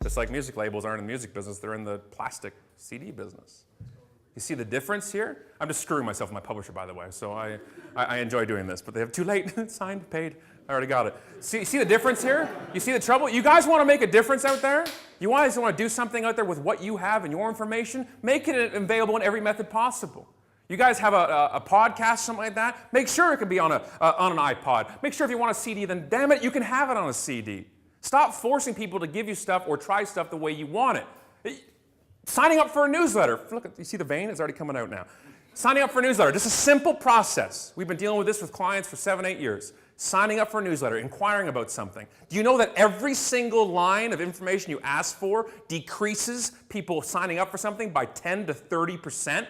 Just like music labels aren't in the music business, they're in the plastic CD business. You see the difference here? I'm just screwing myself with my publisher, by the way, so I enjoy doing this, but they have too late, signed, paid, I already got it. See the difference here? You see the trouble? You guys want to make a difference out there? You guys want to do something out there with what you have and your information? Make it available in every method possible. You guys have a podcast, something like that? Make sure it can be on an iPod. Make sure if you want a CD, then damn it, you can have it on a CD. Stop forcing people to give you stuff or try stuff the way you want it. Signing up for a newsletter. Look, you see the vein? It's already coming out now. Signing up for a newsletter. Just a simple process. We've been dealing with this with clients for 7-8 years. Signing up for a newsletter, inquiring about something. Do you know that every single line of information you ask for decreases people signing up for something by 10 to 30%?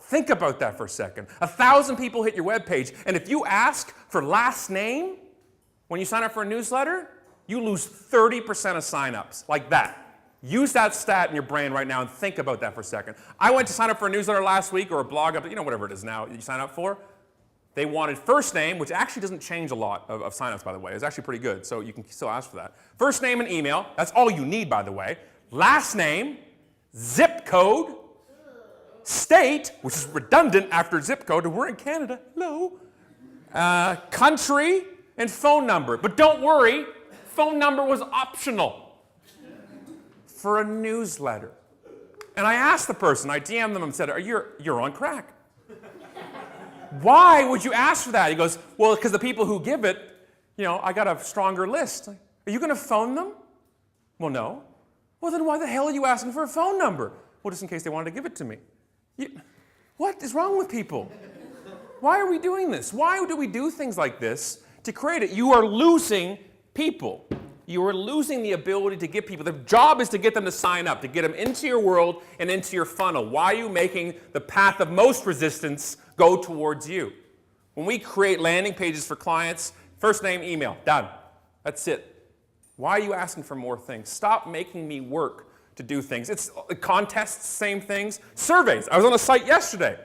Think about that for a second. 1,000 people hit your webpage, and if you ask for last name when you sign up for a newsletter, you lose 30% of signups, like that. Use that stat in your brain right now and think about that for a second. I went to sign up for a newsletter last week or a blog, whatever it is now you sign up for. They wanted first name, which actually doesn't change a lot of signups, by the way. It's actually pretty good, so you can still ask for that. First name and email, that's all you need, by the way. Last name, zip code, state, which is redundant after zip code, and we're in Canada, hello. Country, and phone number. But don't worry, phone number was optional for a newsletter. And I asked the person, I DM'd them and said, you're on crack. Why would you ask for that? He goes, well, because the people who give it, I got a stronger list. Are you going to phone them? Well, no. Well, then why the hell are you asking for a phone number? Well, just in case they wanted to give it to me. What is wrong with people? Why are we doing this? Why do we do things like this to create it? You are losing people. You are losing the ability to get people. The job is to get them to sign up, to get them into your world and into your funnel. Why are you making the path of most resistance go towards you? When we create landing pages for clients, first name, email, done. That's it. Why are you asking for more things? Stop making me work to do things. It's contests, same things. Surveys. I was on a site yesterday,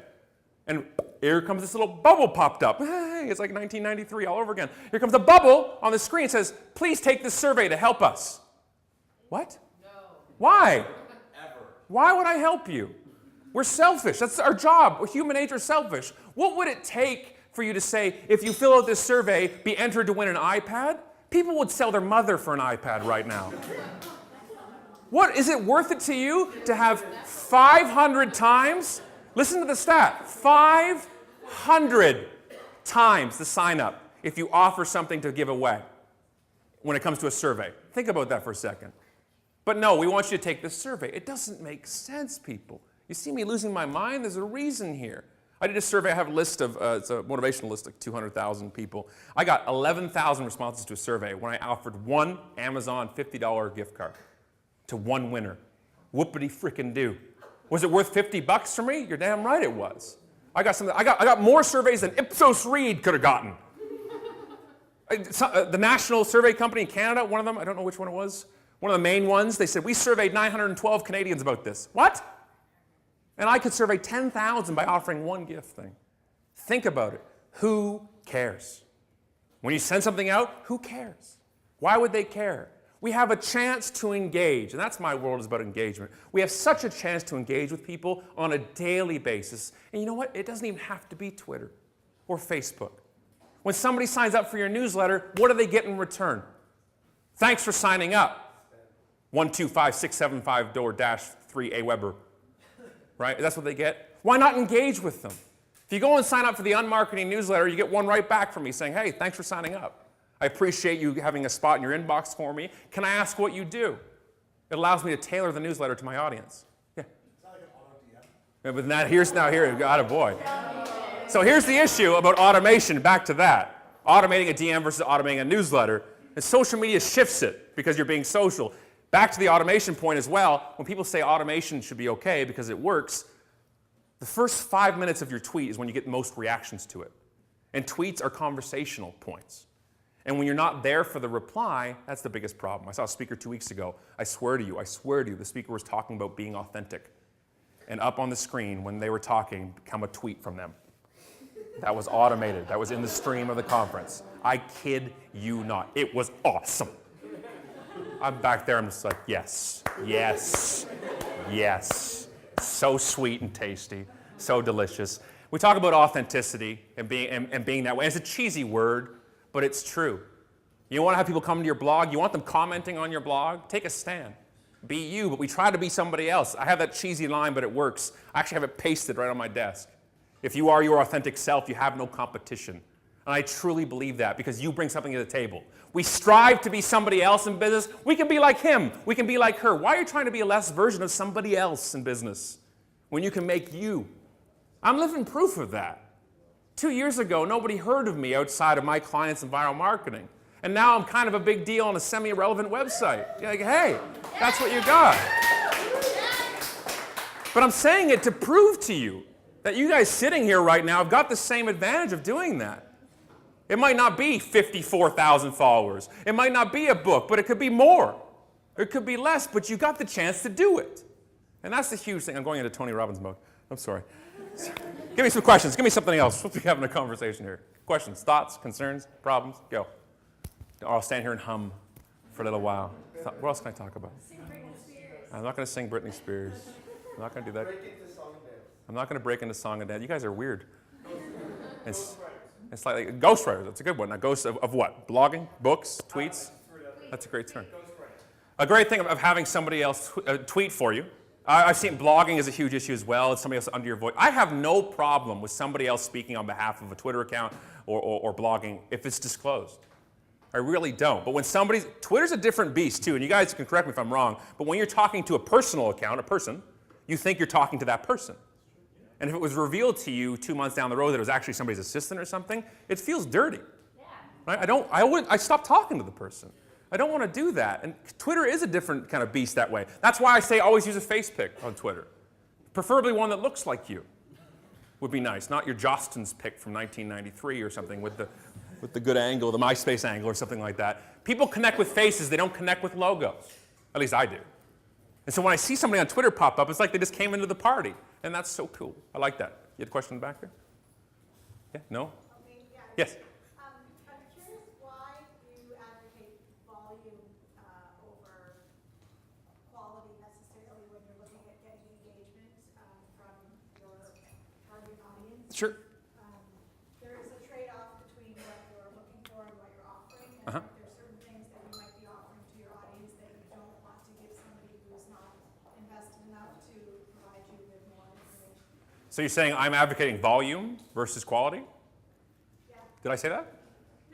and here comes this little bubble popped up. Hey, it's like 1993 all over again. Here comes a bubble on the screen. It says, please take this survey to help us. What? No. Why? Ever. Why would I help you? We're selfish. That's our job. We're human nature selfish. What would it take for you to say, if you fill out this survey, be entered to win an iPad? People would sell their mother for an iPad right now. What, is it worth it to you to have 500 times, listen to the stat, 500 times the sign up if you offer something to give away when it comes to a survey? Think about that for a second. But no, we want you to take this survey. It doesn't make sense, people. You see me losing my mind? There's a reason here. I did a survey. I have a list of, it's a motivational list of 200,000 people. I got 11,000 responses to a survey when I offered one Amazon $50 gift card to one winner. Whoopity frickin' do. Was it worth $50 for me? You're damn right it was. I got more surveys than Ipsos Reid could have gotten. The national survey company in Canada, one of them, I don't know which one it was, one of the main ones, they said, we surveyed 912 Canadians about this. What? And I could survey 10,000 by offering one gift thing. Think about it. Who cares? When you send something out, who cares? Why would they care? We have a chance to engage, and that's my world, is about engagement. We have such a chance to engage with people on a daily basis. And you know what? It doesn't even have to be Twitter or Facebook. When somebody signs up for your newsletter, what do they get in return? Thanks for signing up. 1256754-3A Weber. Right? That's what they get. Why not engage with them? If you go and sign up for the unmarketing newsletter, you get one right back from me saying, hey, thanks for signing up. I appreciate you having a spot in your inbox for me. Can I ask what you do? It allows me to tailor the newsletter to my audience. Yeah. Is that like an auto DM? Yeah, but here, attaboy. So here's the issue about automation, back to that. Automating a DM versus automating a newsletter. And social media shifts it because you're being social. Back to the automation point as well, when people say automation should be okay because it works, the first 5 minutes of your tweet is when you get most reactions to it. And tweets are conversational points. And when you're not there for the reply, that's the biggest problem. I saw a speaker 2 weeks ago. I swear to you, the speaker was talking about being authentic. And up on the screen, when they were talking, come a tweet from them. That was automated. That was in the stream of the conference. I kid you not. It was awesome. I'm back there, I'm just like, yes, yes, yes. So sweet and tasty, so delicious. We talk about authenticity and being that way. It's a cheesy word, but it's true. You want to have people come to your blog, you want them commenting on your blog, take a stand. Be you, but we try to be somebody else. I have that cheesy line, but it works. I actually have it pasted right on my desk. If you are your authentic self, you have no competition. And I truly believe that because you bring something to the table. We strive to be somebody else in business. We can be like him. We can be like her. Why are you trying to be a less version of somebody else in business when you can make you? I'm living proof of that. 2 years ago, nobody heard of me outside of my clients in viral marketing. And now I'm kind of a big deal on a semi-irrelevant website. You're like, hey, that's what you got. But I'm saying it to prove to you that you guys sitting here right now have got the same advantage of doing that. It might not be 54,000 followers. It might not be a book, but it could be more. It could be less, but you got the chance to do it. And that's the huge thing. I'm going into Tony Robbins mode. I'm sorry. Give me some questions. Give me something else. We're supposed to be having a conversation here. Questions, thoughts, concerns, problems? Go. Or I'll stand here and hum for a little while. What else can I talk about? Sing Britney Spears. I'm not going to sing Britney Spears. I'm not going to do that. I'm not going to break into song and dance. You guys are weird. It's like ghostwriters. That's a good one. Now, ghosts of what? Blogging? Books? Tweets? That's a great term. A great thing of having somebody else tweet for you. I've seen blogging is a huge issue as well. It's somebody else under your voice. I have no problem with somebody else speaking on behalf of a Twitter account or blogging if it's disclosed. I really don't. But when Twitter's a different beast too, and you guys can correct me if I'm wrong, but when you're talking to a personal account, a person, you think you're talking to that person. And if it was revealed to you 2 months down the road that it was actually somebody's assistant or something, it feels dirty. Yeah. Right? I stopped talking to the person. I don't want to do that. And Twitter is a different kind of beast that way. That's why I say always use a face pic on Twitter. Preferably one that looks like you would be nice, not your Jostens pic from 1993 or something with the good angle, the MySpace angle or something like that. People connect with faces, they don't connect with logos. At least I do. And so when I see somebody on Twitter pop up, it's like they just came into the party. And that's so cool. I like that. You had a question in the back there? Yeah? No? Okay, yeah. Yes? I'm curious why you advocate volume over quality necessarily when you're looking at getting engagement from your target audience. Sure. There is a trade-off between what you're looking for and what you're offering. And there's certain things that you might be offering to your audience that you don't want to give somebody who's not invested enough to provide you with more information. So you're saying I'm advocating volume versus quality? Yeah. Did I say that?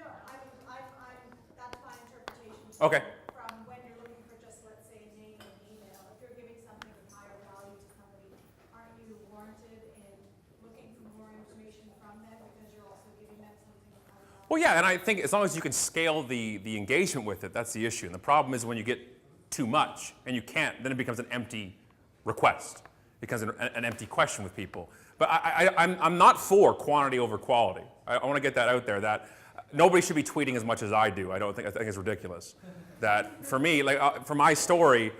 No, that's my interpretation. Okay. From when you're looking for just, let's say, a name and email, if you're giving something of higher value to somebody, aren't you warranted in looking for more information from them because you're also giving them something of higher value? Well, yeah, and I think as long as you can scale the engagement with it, that's the issue. And the problem is when you get too much and you can't, then it becomes an empty request. It becomes an empty question with people. But I'm not for quantity over quality. I want to get that out there, that nobody should be tweeting as much as I do. I think it's ridiculous. That for me, like for my story,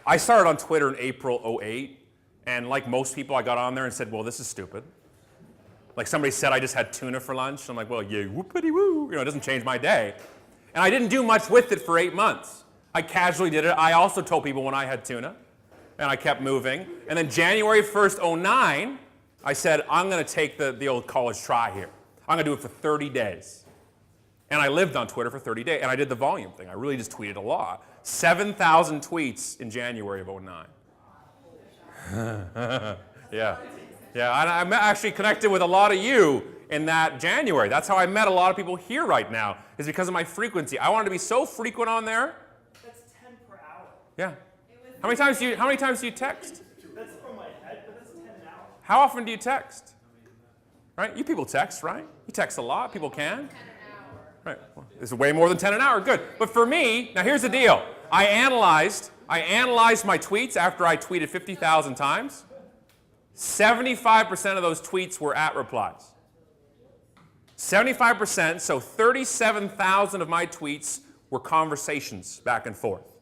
I started on Twitter in April 08, and like most people, I got on there and said, well, this is stupid. Like somebody said I just had tuna for lunch. I'm like, well, yeah, whoopity woo. You know, it doesn't change my day. And I didn't do much with it for 8 months. I casually did it. I also told people when I had tuna, and I kept moving. And then January 1st, 09, I said, I'm going to take the old college try here. I'm going to do it for 30 days. And I lived on Twitter for 30 days, and I did the volume thing. I really just tweeted a lot. 7,000 tweets in January of 09. Yeah. Yeah, I'm actually connected with a lot of you in that January. That's how I met a lot of people here right now, is because of my frequency. I wanted to be so frequent on there. That's 10 per hour. Yeah. How many times do you text? That's from my head, but that's 10 an hour. How often do you text? Right? You people text, right? You text a lot. People can. 10 an hour. Right. Well, this is way more than 10 an hour. Good. But for me, now here's the deal. I analyzed my tweets after I tweeted 50,000 times. 75% of those tweets were at replies. 75%, so 37,000 of my tweets were conversations back and forth.